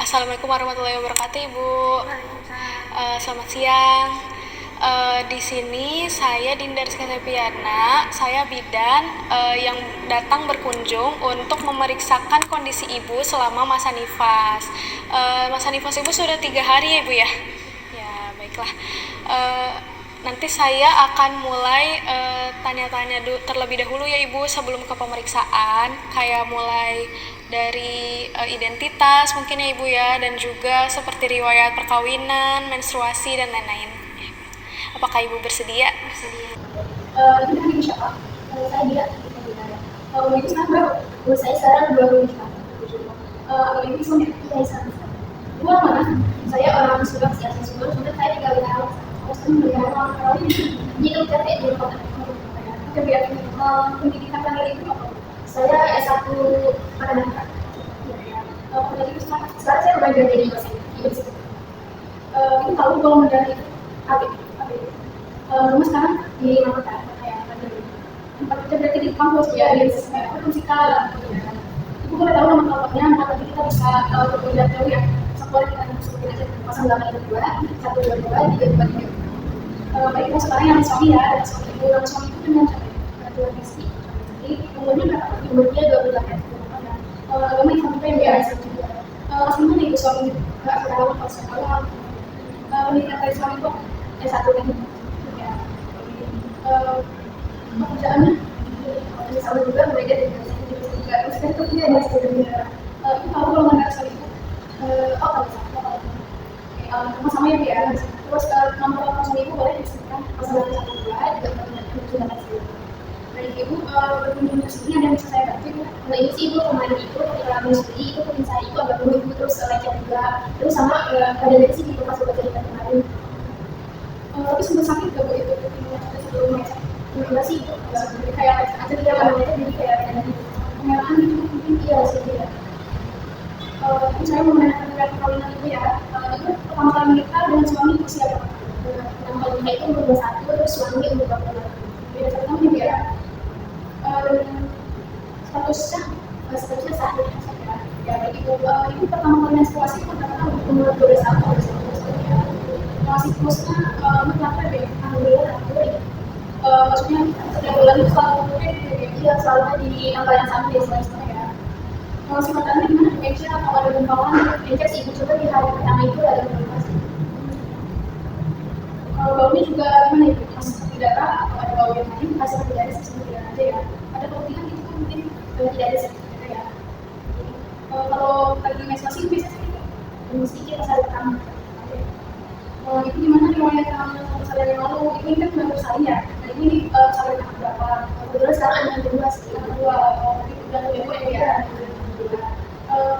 Assalamualaikum warahmatullahi wabarakatuh, Ibu. Selamat siang. Di sini saya Dinda Rizka Septiana, saya bidan yang datang berkunjung untuk memeriksakan kondisi Ibu selama masa nifas. Masa nifas Ibu sudah 3 hari ya, Ibu ya? Ya, baiklah. Nanti saya akan mulai tanya-tanya terlebih dahulu ya Ibu sebelum ke pemeriksaan, kayak mulai dari identitas mungkin ya Ibu ya, dan juga seperti riwayat perkawinan, menstruasi, dan lain-lain. Apakah Ibu bersedia? Bersedia. Ini insya Allah. Saya tidak. Itu sekarang berapa? Saya sekarang 2 ini suami saya sama. Dua mana? Saya orang Subang, saya Subang, sudah saya tinggal di Arab. Saya melihat orang Arab ini hidup capek di kota. Kemudian pendidikan kali itu saya S1 pada negara. Kemudian sekarang saya belajar jadi dosen. Ini tahu kalau medali itu habis. Rumah sekarang di Makassar, tempat kerja berarti di kampus ya, di fisika. Ibu boleh tahu nama kelompoknya, nanti kita bisa berbeda jauh ya. Sekolah kita masukin aja 0822 122 323. Baik, kita sekarang yang suami ya, dan suami ibu, nama suami itu dengan dua visi. Jadi umurnya berapa? Umurnya 28 tahun. Agama Islam juga yang biasa juga. Aslinya nih suami nggak tahu kalau sekolah. Pendidikan dari suami itu S1 kan. Pekerjaannya sama juga berbeda dengan juga itu dia ada sebenarnya itu tahu kalau nggak salah itu sama-sama ya dia terus nomor telepon ibu boleh disebutkan 0112 juga sudah kasih dari ibu berkunjung ke sini ada yang bisa saya bantu. Nah ini sih ibu kemarin itu ketika menyusui itu pun saya itu agak dulu ibu terus lecet juga terus sama pada dari sini itu pas udah cerita kemarin tapi sempat sakit gak bu itu sebelum lecet enggak sih kayak aja dia warnanya jadi kayak kemerahan gitu mungkin iya sih ya. Itu saya mau menanyakan dengan perkawinan ibu ya. Itu pertama kali menikah dengan suami usia berapa? Pertama kali menikah itu umur 21 terus suami umur 28. Beda 1 tahun ya. Statusnya saat ini ya bagi ibu pertama kali menstruasi itu ternyata umur 21 masih terusnya mencapai deh alhamdulillah maksudnya setiap bulan itu selalu dia selalu di angka yang sama ya selalu ya. Kalau sifatnya gimana? Encer atau ada gumpalan? Encer sih ibu coba di hari pertama itu ada gumpalan. Kalau baunya juga gimana itu? Masih seperti darah atau ada bau yang lain? Hasil dari seperti aja ya. Ada pemutihan itu mungkin tidak ada seperti ya. Kalau lagi menstruasi itu biasanya sedikit, sedikit pas hari pertama. Itu gimana riwayat persalinan yang lalu? Ini kan baru sekali ya. Nah ini persalinan yang berapa? Kebetulan sekarang ada yang kedua sih. Yang kedua, udah kedua ya.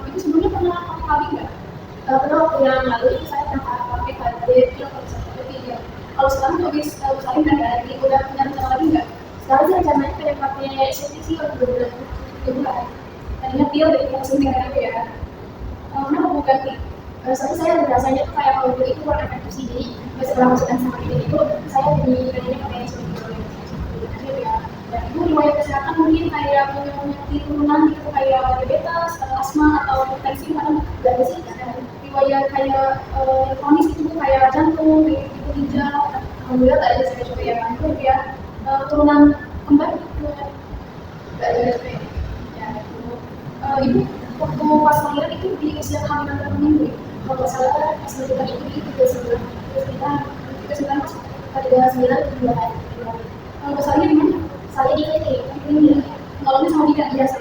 Itu sebelumnya pernah pakai kali nggak? Pernah waktu yang lalu itu saya pernah pakai kali itu kalau misalnya video. Kalau sekarang tuh habis salin kan ya, jadi udah punya rencana lagi nggak? Sekarang sih rencananya pengen pakai SPC untuk 2 bulan. Tadinya pil dari langsung tinggal ya. Kenapa mau ganti? Soalnya saya rasanya tuh kayak kalau itu warna infeksi, jadi setelah masukkan sama ini itu saya jadi pengennya pakai SPC ya. Dan itu riwayat kesehatan mungkin kayak punya turunan gitu kayak diabetes, asma atau hipertensi kadang nggak ada sih. Riwayat kayak kronis itu kayak jantung, gitu ginjal, alhamdulillah nggak ada saya coba ya itu ya turunan kembar nggak ada ya. Ibu waktu pas lahiran itu di usia kehamilan berapa minggu? Kalau salah pas melahirkan itu 39 masuk pada 9 2 hari. Kalau besarnya di mana? Saya di klinik, ini nolongnya sama tidak biasa.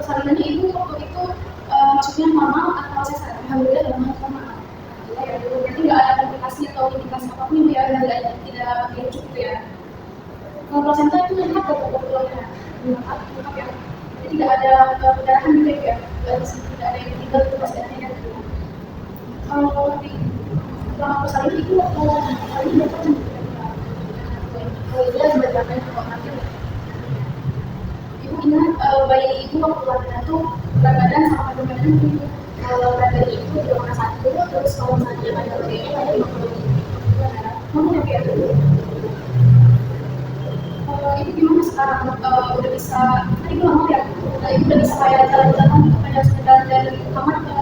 Persalinannya ibu waktu itu maksudnya normal atau sesar? Alhamdulillah normal. Ya, berarti nggak ada komplikasi atau indikasi apapun ya, tidak cukup ya. Kalau plasenta itu lengkap kebetulannya, lengkap ya. Jadi tidak ada perdarahan gitu ya, tidak ada yang tinggal itu plasenanya. Kalau di selama persalinan itu waktu persalinan berapa jam? Kalau dia sebenarnya kalau nanti ibu ingat bayi ibu waktu lahiran tuh berat badan sama kandung badan itu kalau berat badan itu 3,1 terus kalau misalnya kandung badannya pada 50 ngomong ya kayak gitu. Ibu gimana sekarang udah bisa tadi ibu ngomong ya ibu udah bisa kayak jalan-jalan kayak sekedar dari kamar ke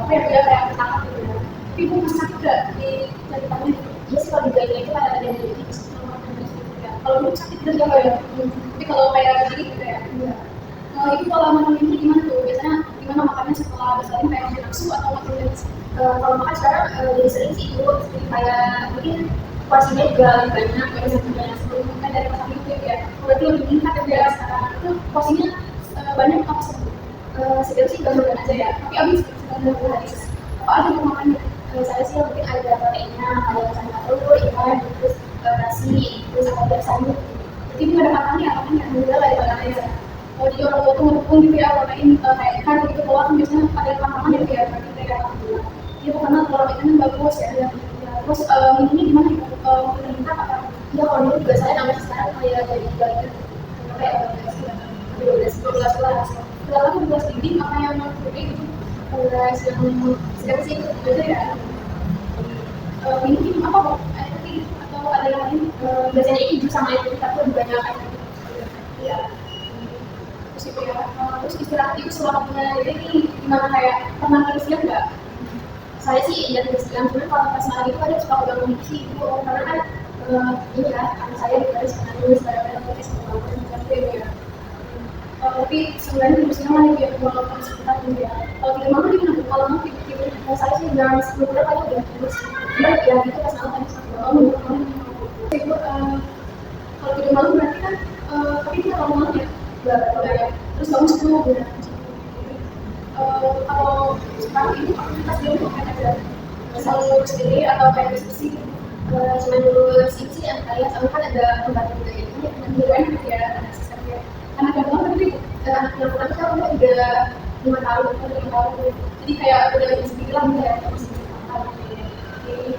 apa ya dia kayak ketangkap gitu ya. Tapi ibu masih sakit nggak di jari gitu? Iya sih kalau di jarinya itu ada yang jadi ya. Kalau ibu sakit gitu nggak ya? Tapi kalau kayak gini gitu ya. Iya. Itu pola makan ini gimana tuh? Biasanya gimana makannya setelah bersalin kayak makan nafsu atau makan dari kalau makan sekarang jadi sering sih ibu kayak mungkin porsinya juga lebih banyak dari sebelumnya sebelumnya dari pas itu ya berarti lebih meningkat ya sekarang itu porsinya banyak apa sih sebenarnya sih gambar aja ya tapi abis sebenarnya habis apa aja mau makan saya sih mungkin ada proteinnya ada kacang telur ikan terus nasi terus ada sayur jadi itu ada makannya alhamdulillah lah ya ya kalau di orang tua tuh ngedukung gitu ya protein kayak ikan gitu keluar biasanya ada yang makan gitu ya berarti kayak alhamdulillah itu karena telur ikan bagus ya terus ini gimana ya mungkin minta apa ya kalau dulu juga saya namanya sekarang kayak dari belajar kayak 12 kelas setelah aku 12 lebih apa yang mau gede itu sedang sih itu aja ya ini apa kok air putih atau ada yang lain biasanya ini jus sama air putih tapi lebih banyak air putih ya terus itu ya terus istirahat itu selama jadi ini gimana kayak pernah terus lihat nggak saya sih ya terus bilang cuma kalau pas malam itu ada suka bangun sih itu karena kan ini ya anak saya juga sekarang nulis kadang-kadang pakai sama bangun gitu ya tapi sebenarnya terusnya lagi ya walaupun sebentar gitu ya kalau tidak mau gimana tuh kalau mau tidur saya sih jam 10 kali udah terus ya gitu pas malam kan bangun itu kalau tidur malam berarti kan tapi kita kalau malam ya ya terus bangun 10 gitu kalau sekarang ini aktivitas dia untuk kayak ada selalu sendiri atau kayak diskusi cuma dulu sih yang kalian sama kan ada pembantu juga gitu kan di UN gitu ya ada sistemnya anak yang lama tapi anak yang pertama kan udah 5 tahun atau 5 tahun jadi kayak udah sendiri lah gitu ya jadi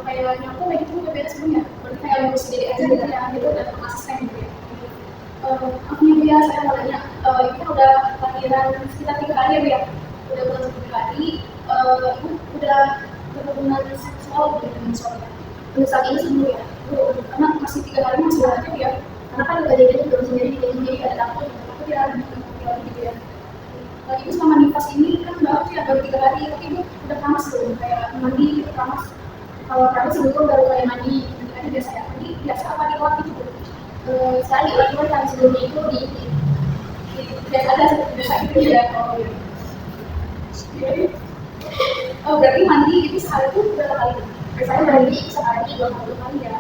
kayak nyampe kayak gitu udah beda sebelumnya berarti kayak ngurus sendiri aja gitu ya gitu dan asisten gitu ya aku ya saya mau tanya itu udah lahiran sekitar 3 hari ya Bu ya udah bulan 3 hari ibu udah berhubungan seksual dengan suaminya untuk saat ini sebelum ya karena masih 3 hari masih ada ya karena kan kejadiannya belum sendiri jadi ada takut ya gitu ya ibu selama nifas ini kan baru 3 hari tapi ibu udah keramas belum kayak mandi gitu keramas kalau keramas sebelum baru kayak mandi aja biasa ya mandi biasa apa di luar gitu sekali lagi yang sebelumnya itu di biasa ada biasa gitu ya berarti mandi itu sehari itu berapa kali? Saya mandi sehari 20 kali ya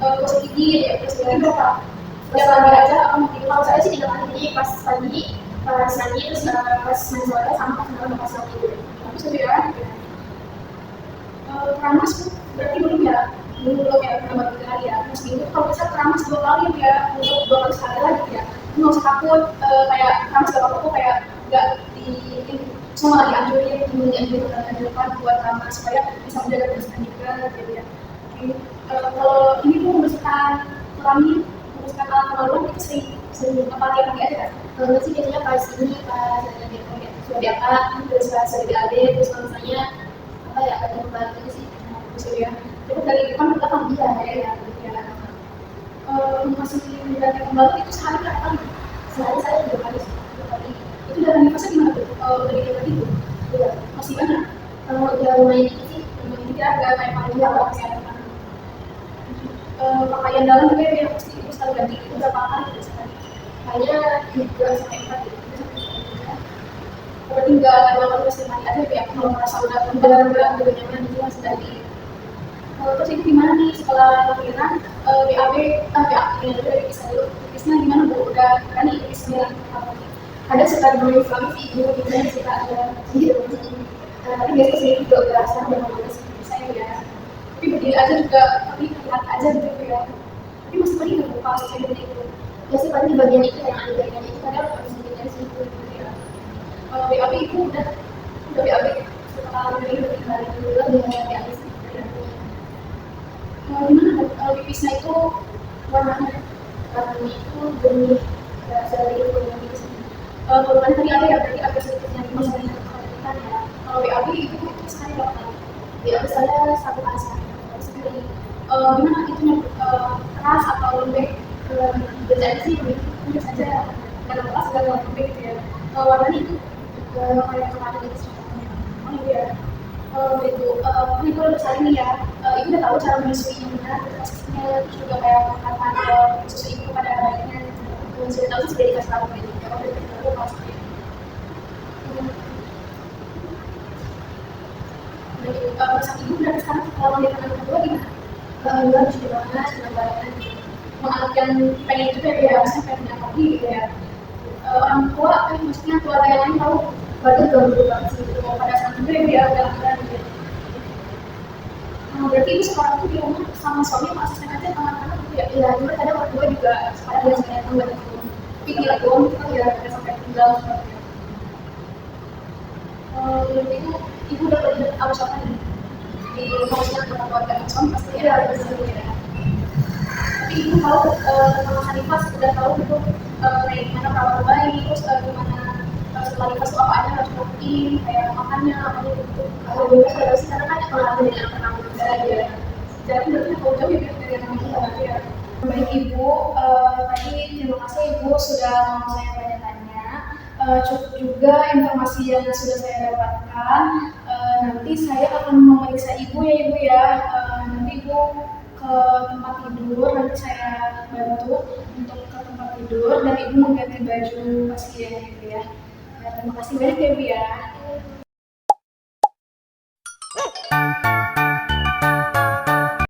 gosok gigi ya terus berapa? Ya pagi aja apa mungkin kalau saya sih 3 kali jadi pas pagi pas mandi terus pas sore sama pas malam pas tidur tapi sudah ya keramas berarti belum ya belum ya pernah 3 kali ya terus itu kalau bisa keramas 2 kali ya untuk 2 kali sekali lagi ya nggak usah takut kayak keramas gak apa-apa kayak nggak di semua dianjurin dianjurkan buat keramas supaya bisa menjaga kebersihan juga gitu ya kalau ini tuh membersihkan kelamin membersihkan alat kemaluan itu sering apa lagi aja kan kalau sih biasanya pas ini pas sudah diangkat terus pas sudah diambil terus kalau misalnya apa ya ada pembantu itu sih gitu ya itu dari depan ke belakang dia ya masih menjaga pembantu itu sehari berapa kali? Sehari saya 2 kali itu dalam nifasnya gimana tuh? Dari kayak gitu masih banyak kalau udah lumayan dikit sih dia agak kayak panjang kalau kesehatan pakaian dalam juga ya pasti itu selalu ganti itu berapa kali gitu sekali kayaknya 3 sampai 4 gitu berarti nggak melakukan kesehatan aja ya kalau merasa udah nyaman itu masih ganti terus itu gimana nih setelah lahiran BAB yang dari kisah dulu kisahnya gimana Bu? Udah kan nih kisahnya ada sekitar dulu suami sih ibu biasanya suka ada gitu tapi biasanya sih juga berasa dan mengalami saya ya tapi berdiri aja juga tapi lihat aja gitu ya tapi masih pergi nggak Bu pas saya berdiri itu ya sih paling di bagian itu yang ada bagian itu kadang harus dari situ gitu ya kalau BAB itu udah BAB setelah dari 3 hari dulu lah dengan BAB gimana pipisnya itu warnanya itu benih dari golongan itu golongan tadi ada ya berarti agak sedikit yang dimasalah kan ya kalau BAB itu sekali berapa kali BAB saya 1 kali sekali gimana itu keras atau lembek biasanya sih lebih saja kalau keras agak lembek gitu ya warnanya itu kayak kemarin itu ini ya, ibu udah tahu cara menyusui yang benar, prosesnya, terus juga kayak susu ibu pada bayinya, gitu. Sudah tahu sih sudah dikasih tahu gitu, kalau udah dikasih tahu kalau seperti itu. Jadi perasaan ibu berarti sekarang kalau melihat anak kedua gimana? Alhamdulillah sudah banget, sudah banget. Mau anak yang pengen juga ya, harusnya pengen punya hobi gitu ya. Orang tua kan maksudnya keluarga yang lain tahu berarti ganggu banget sih gitu. Pada saat itu ya dia agak gitu. Berarti ibu sekarang tuh di rumah sama suami sama asisten aja sama anak-anak gitu ya? Iya, cuma kadang orang tua juga sekarang biasanya datang banyak gitu. Tapi gila doang itu kan ya udah sampai tinggal seperti itu. Berarti ibu udah pergi arus apa nih? Di maksudnya ke keluarga suami pasti ya ada sesuatu ya. Tapi ibu tahu tentang Mas Hanifas, udah tahu gitu kayak gimana perawatan bayi, terus gimana setelah Hanifas tuh apa aja harus rutin, kayak makannya apa aja gitu. Kalau gue sudah sih karena kan pengalaman dengan anak-anak muda aja. Jadi berarti tahu jauh ya dari anak muda ya. Baik ibu, tadi terima kasih ibu sudah mau saya tanya-tanya. Cukup juga informasi yang sudah saya dapatkan. Nanti saya akan memeriksa ibu ya ibu ya. Nanti ibu ke tempat tidur, nanti saya bantu untuk ke tempat tidur dan ibu mengganti baju pasien gitu ya. Terima kasih banyak ya ibu ya.